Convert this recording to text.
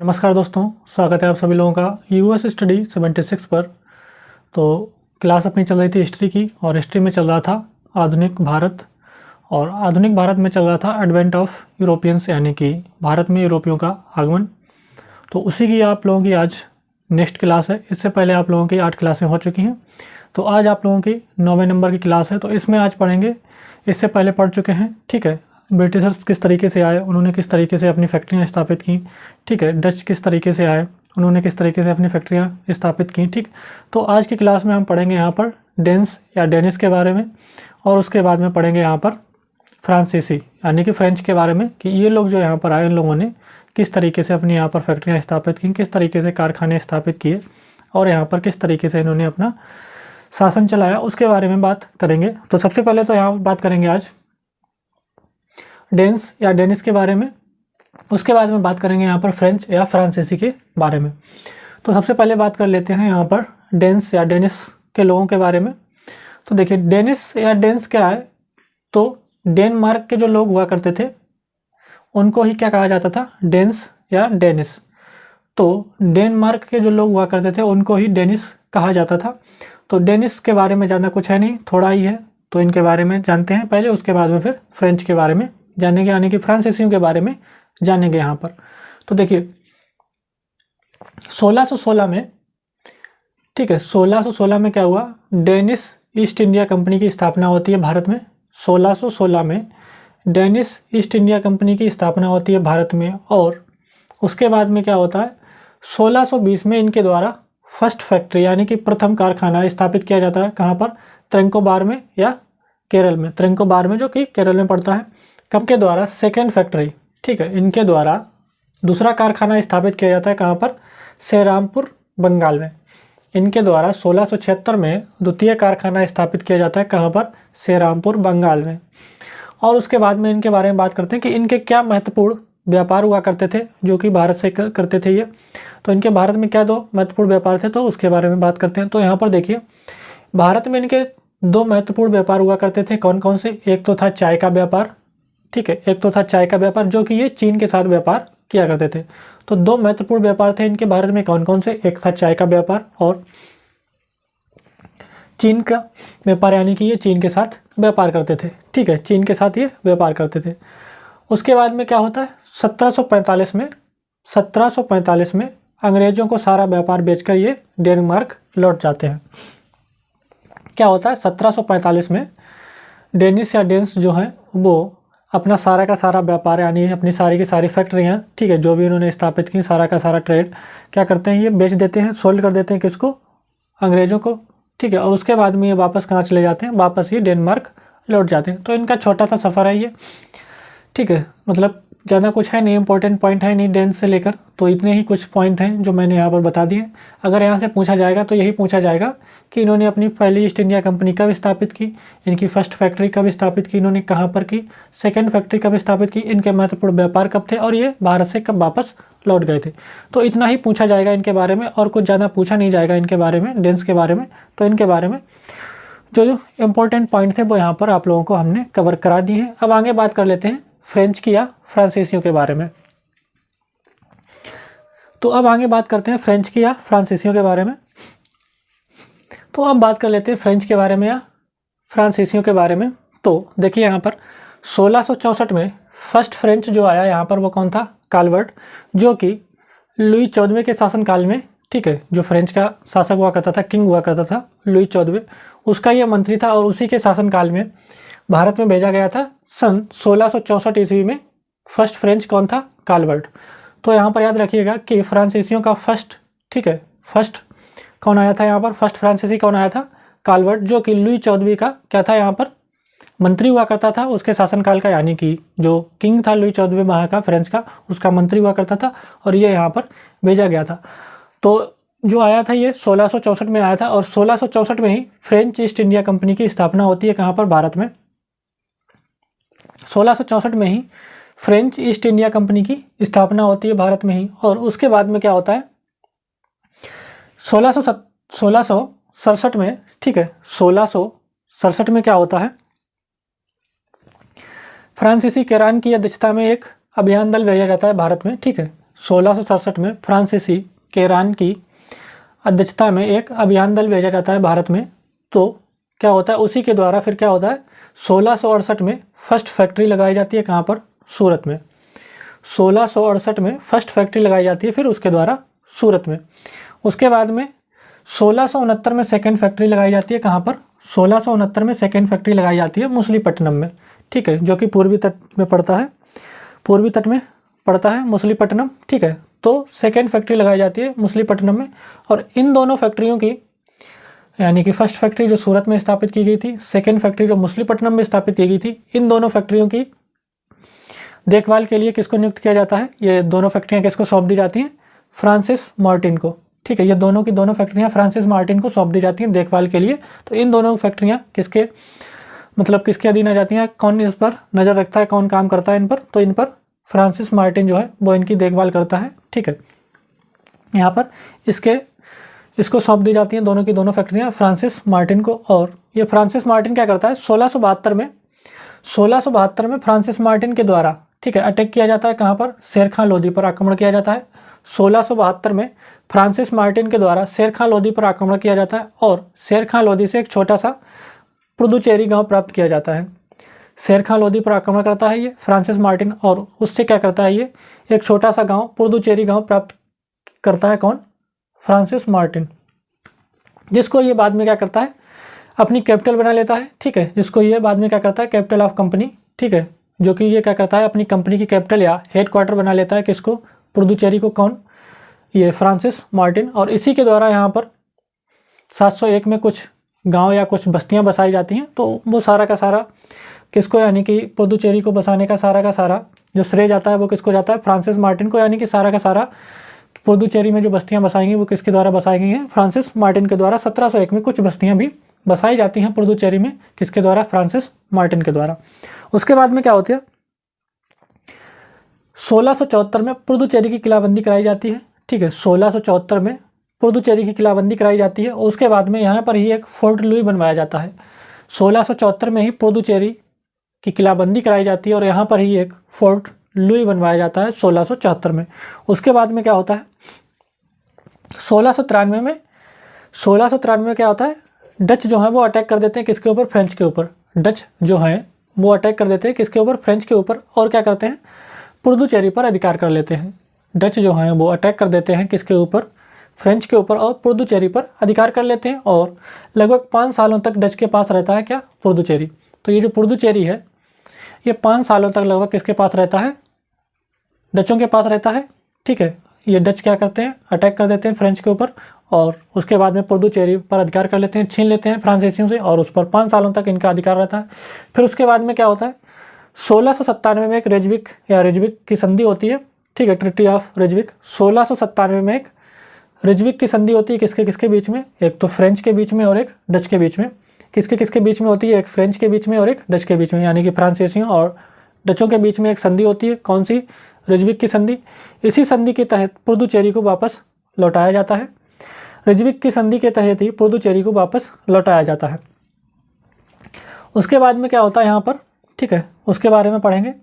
नमस्कार दोस्तों, स्वागत है आप सभी लोगों का यूएस स्टडी 76 पर। तो क्लास अपनी चल रही थी हिस्ट्री की, और हिस्ट्री में चल रहा था आधुनिक भारत, और आधुनिक भारत में चल रहा था एडवेंट ऑफ यूरोपियंस, यानी कि भारत में यूरोपियों का आगमन। तो उसी की आप लोगों की आज नेक्स्ट क्लास है। इससे पहले आप लोगों की 8 क्लासें हो चुकी हैं, तो आज आप लोगों की 9वें नंबर की क्लास है। तो इसमें आज पढ़ेंगे, इससे पहले पढ़ चुके हैं, ठीक है, ब्रिटिशर्स किस तरीके से आए, उन्होंने किस तरीके से अपनी फैक्ट्रियाँ स्थापित की, ठीक है, डच किस तरीके से आए, उन्होंने किस तरीके से अपनी फैक्ट्रियाँ स्थापित की, ठीक। तो आज की क्लास में हम पढ़ेंगे यहाँ पर डेन्स या डेनिस के बारे में, और उसके बाद में पढ़ेंगे यहाँ पर फ्रांसीसी यानी कि फ्रेंच के बारे में, कि ये लोग जो यहाँ पर आए, इन लोगों ने किस तरीके से अपनी यहाँ पर फैक्ट्रियाँ स्थापित की, किस तरीके से कारखाने स्थापित किए, और यहाँ पर किस तरीके से इन्होंने अपना शासन चलाया, उसके बारे में बात करेंगे। तो सबसे पहले तो यहाँ बात करेंगे आज डेन्स या डेनिस के बारे में, उसके बाद में बात करेंगे यहाँ पर फ्रेंच या फ्रांसीसी के बारे में। तो सबसे पहले बात कर लेते हैं यहाँ पर डेन्स या डेनिस के लोगों के बारे में। तो देखिए, डेनिस या डेन्स क्या है, तो डेनमार्क के जो लोग हुआ करते थे उनको ही क्या कहा जाता था, डेन्स या डेनिस। तो डेनमार्क के जो लोग हुआ करते थे उनको ही डेनिस कहा जाता था। तो डेनिस के बारे में ज़्यादा कुछ है नहीं, थोड़ा ही है, तो इनके बारे में जानते हैं पहले, उसके बाद में फिर फ्रेंच के बारे में जानेंगे, यानी कि फ्रांसीसियों के बारे में जानेंगे यहाँ पर। तो देखिए 1616 में, ठीक है, 1616 में क्या हुआ, डेनिस ईस्ट इंडिया कंपनी की स्थापना होती है भारत में। 1616 में डेनिस ईस्ट इंडिया कंपनी की स्थापना होती है भारत में, और उसके बाद में क्या होता है, 1620 में इनके द्वारा फर्स्ट फैक्ट्री यानी कि प्रथम कारखाना स्थापित किया जाता है। कहाँ पर, त्रिंकोबार में या केरल में, त्रिंकोबार में जो कि केरल में पड़ता है। कब के द्वारा, सेकेंड फैक्ट्री, ठीक है, इनके द्वारा दूसरा कारखाना स्थापित किया जाता है। कहाँ पर, श्रीरामपुर बंगाल में। इनके द्वारा 1676 में द्वितीय कारखाना स्थापित किया जाता है। कहाँ पर, श्रीरामपुर बंगाल में। और उसके बाद में इनके बारे में बात करते हैं कि इनके क्या महत्वपूर्ण व्यापार हुआ करते थे जो कि भारत से करते थे ये। तो इनके भारत में क्या 2 महत्वपूर्ण व्यापार थे, तो उसके बारे में बात करते हैं। तो यहाँ पर देखिए, भारत में इनके 2 महत्वपूर्ण व्यापार हुआ करते थे। कौन कौन से, एक तो था चाय का व्यापार, ठीक है, एक तो था चाय का व्यापार जो कि ये चीन के साथ व्यापार किया करते थे। तो 2 महत्वपूर्ण व्यापार थे इनके भारत में, कौन कौन से, एक था चाय का व्यापार और चीन का व्यापार, यानी कि ये चीन के साथ व्यापार करते थे, ठीक है, चीन के साथ ये व्यापार करते थे। उसके बाद में क्या होता है, 1745 में अंग्रेजों को सारा व्यापार बेचकर ये डेनमार्क लौट जाते हैं। क्या होता है, 1745 में डेनिस या डेन्स जो हैं वो अपना सारा का सारा व्यापार, यानी अपनी सारी की सारी फैक्ट्रियाँ, ठीक है, जो भी इन्होंने स्थापित की, सारा का सारा ट्रेड क्या करते हैं, ये बेच देते हैं, सोल्ड कर देते हैं, किसको, अंग्रेजों को, ठीक है। और उसके बाद में ये वापस कहाँ चले जाते हैं, वापस ये डेनमार्क लौट जाते हैं। तो इनका छोटा सा सफ़र है ये, ठीक है, मतलब ज़्यादा कुछ है नहीं, इंपॉर्टेंट पॉइंट है नहीं डेन्स से लेकर, तो इतने ही कुछ पॉइंट हैं जो मैंने यहाँ पर बता दिए। अगर यहाँ से पूछा जाएगा तो यही पूछा जाएगा कि इन्होंने अपनी पहली ईस्ट इंडिया कंपनी कब स्थापित की, इनकी फर्स्ट फैक्ट्री कब स्थापित की, इन्होंने कहाँ पर की, सेकंड फैक्ट्री कब स्थापित की, इनके महत्वपूर्ण व्यापार कब थे, और ये भारत से कब वापस लौट गए थे। तो इतना ही पूछा जाएगा इनके बारे में, और कुछ ज़्यादा पूछा नहीं जाएगा इनके बारे में, डेन्स के बारे में। तो इनके बारे में जो इम्पोर्टेंट पॉइंट थे वो यहाँ पर आप लोगों को हमने कवर करा दिए हैं। अब आगे बात कर लेते हैं फ्रेंच की या फ्रांसीसियों के बारे में। तो अब आगे बात करते हैं फ्रेंच की या फ्रांसीसियों के बारे में। तो अब बात कर लेते हैं फ्रेंच के बारे में या फ्रांसीसियों के बारे में। तो देखिए यहाँ पर 1664 में फर्स्ट फ्रेंच जो आया यहाँ पर वो कौन था, काल्वर्ट, जो कि लुई 14वें के शासनकाल में, ठीक है, जो फ्रेंच का शासक हुआ करता था, किंग हुआ करता था लुई 14वें, उसका ये मंत्री था, और उसी के शासनकाल में भारत में भेजा गया था सन 1664 ईस्वी में। फर्स्ट फ्रेंच कौन था, काल्वर्ट। तो यहाँ पर याद रखिएगा कि फ्रांसीसियों का फर्स्ट, ठीक है, फर्स्ट कौन आया था यहाँ पर, फर्स्ट फ्रांसीसी कौन आया था, काल्वर्ट, जो कि लुई 14वीं का क्या था, यहाँ पर मंत्री हुआ करता था उसके शासनकाल का, यानी कि जो किंग था लुई 14वें वहाँ का फ्रेंच का, उसका मंत्री हुआ करता था, और ये यहाँ पर भेजा गया था। तो जो आया था ये 1664 में आया था, और 1664 में ही फ्रेंच ईस्ट इंडिया कंपनी की स्थापना होती है। कहाँ पर, भारत में। 1664 में ही फ्रेंच ईस्ट इंडिया कंपनी की स्थापना होती है भारत में ही। और उसके बाद में क्या होता है, 1667 में, ठीक है, 1667 में क्या होता है, फ्रांसीसी केरान की अध्यक्षता में एक अभियान दल भेजा जाता है भारत में, ठीक है। 1667 में फ्रांसीसी केरान की अध्यक्षता में एक अभियान दल भेजा जाता है भारत में। तो क्या होता है, उसी के द्वारा फिर क्या होता है, 1668 में फर्स्ट फैक्ट्री लगाई जाती है। कहाँ पर? सूरत में। 1668 में फर्स्ट फैक्ट्री लगाई जाती है फिर उसके द्वारा सूरत में। उसके बाद में 1669 में सेकेंड फैक्ट्री लगाई जाती है। कहाँ पर? 1669 में सेकेंड फैक्ट्री लगाई जाती है मछलीपट्टनम में, ठीक है, जो कि पूर्वी तट में पड़ता है, पूर्वी तट में पड़ता है मछलीपट्टनम, ठीक है। तो सेकेंड फैक्ट्री लगाई जाती है मछलीपट्टनम में। और इन दोनों फैक्ट्रियों की, यानी कि फर्स्ट फैक्ट्री जो सूरत में स्थापित की गई थी, सेकेंड फैक्ट्री जो मछलीपट्टनम में स्थापित की गई थी, इन दोनों फैक्ट्रियों की देखभाल के लिए किसको नियुक्त किया जाता है? ये दोनों फैक्ट्रियाँ किसको सौंप दी जाती हैं? फ्रांसिस मार्टिन को, ठीक है। ये दोनों की दोनों फैक्ट्रियाँ फ्रांसिस मार्टिन को सौंप दी जाती हैं देखभाल के लिए। तो इन दोनों फैक्ट्रियाँ किसके, मतलब किसके अधीन आ जाती हैं? कौन इस पर नज़र रखता है, कौन काम करता है इन पर? तो इन पर फ्रांसिस मार्टिन जो है वो इनकी देखभाल करता है, ठीक है। यहाँ पर इसको सौंप दी जाती हैं दोनों की दोनों फैक्ट्रियाँ फ्रांसिस मार्टिन को। और ये फ्रांसिस मार्टिन क्या करता है, 1672 में फ्रांसिस मार्टिन के द्वारा, ठीक है, अटैक किया जाता है। कहाँ पर? शेर खां लोधी पर आक्रमण किया जाता है। 1672 में फ्रांसिस मार्टिन के द्वारा शेर खां लोधी पर आक्रमण किया जाता है और शेर खां लोधी से एक छोटा सा पुदुचेरी गांव प्राप्त किया जाता है। शेर खां लोधी पर आक्रमण करता है ये फ्रांसिस मार्टिन और उससे क्या करता है, ये एक छोटा सा गांव पुदुचेरी गांव प्राप्त करता है। कौन? फ्रांसिस मार्टिन, जिसको ये बाद में क्या करता है, अपनी कैपिटल बना लेता है, ठीक है। जिसको ये बाद में क्या करता है, कैपिटल ऑफ कंपनी, ठीक है, जो कि ये क्या करता है, अपनी कंपनी की कैपिटल या हेड क्वार्टर बना लेता है। किसको? पुदुचेरी को। कौन? ये फ्रांसिस मार्टिन। और इसी के द्वारा यहाँ पर 701 में कुछ गांव या कुछ बस्तियां बसाई जाती हैं। तो वो सारा का सारा किसको, यानी कि पुदुचेरी को बसाने का सारा जो श्रेय जाता है वो किसको जाता है? फ्रांसिस मार्टिन को। यानी कि सारा का सारा पुदुचेरी में जो बस्तियां बसाई गई वो किसके द्वारा बसाई गई हैं? फ्रांसिस मार्टिन के द्वारा। 1701 में कुछ बस्तियां भी बसाई जाती हैं पुदुचेरी में, किसके द्वारा? फ्रांसिस मार्टिन के द्वारा। उसके बाद में क्या होती है, 1674 में पुदुचेरी की किलाबंदी कराई जाती है, ठीक है। 1674 में पुदुचेरी की किलाबंदी कराई जाती है और उसके बाद में यहाँ पर ही एक फोर्ट लुई बनवाया जाता है। 1674 में ही पुदुचेरी की किलाबंदी कराई जाती है और यहाँ पर ही एक फोर्ट लुई बनवाया जाता है 1674 में। उसके बाद में क्या होता है, 1693 में क्या होता है, डच जो है वो अटैक कर देते हैं किसके ऊपर? फ्रेंच के ऊपर। डच जो है वो अटैक कर देते हैं किसके ऊपर? फ्रेंच के ऊपर। और क्या करते हैं, पुदुचेरी पर अधिकार कर लेते हैं। डच जो हैं वो अटैक कर देते हैं किसके ऊपर? फ्रेंच के ऊपर और पुदुचेरी पर अधिकार कर लेते हैं। और लगभग 5 सालों तक डच के पास रहता है क्या? पुदुचेरी। तो ये जो पुदुचेरी है ये 5 सालों तक लगभग किसके पास रहता है? डचों के पास रहता है, ठीक है। ये डच क्या करते हैं, अटैक कर देते हैं फ्रेंच के ऊपर और उसके बाद में पुदुचेरी पर अधिकार कर लेते हैं, छीन लेते हैं फ्रांसीसियों से और उस पर 5 सालों तक इनका अधिकार रहता है। फिर उसके बाद में क्या होता है, 1697 में एक रेजविक की संधि होती है, ठीक है, ट्रिटी ऑफ रेजविक। 1697 में एक रेजविक की संधि होती है किसके बीच में? एक तो फ्रेंच के बीच में और एक डच के बीच में। किसके बीच में होती है? एक फ्रेंच के बीच में और एक डच के बीच में, यानी कि फ्रांसीसियों और डचों के बीच में एक संधि होती है। कौन सी? रेजविक की संधि। इसी संधि के तहत पुदुचेरी को वापस लौटाया जाता है। रेजविक की संधि के तहत ही पुदुचेरी को वापस लौटाया जाता है। उसके बाद में क्या होता है यहाँ पर, ठीक है, उसके बारे में पढ़ेंगे।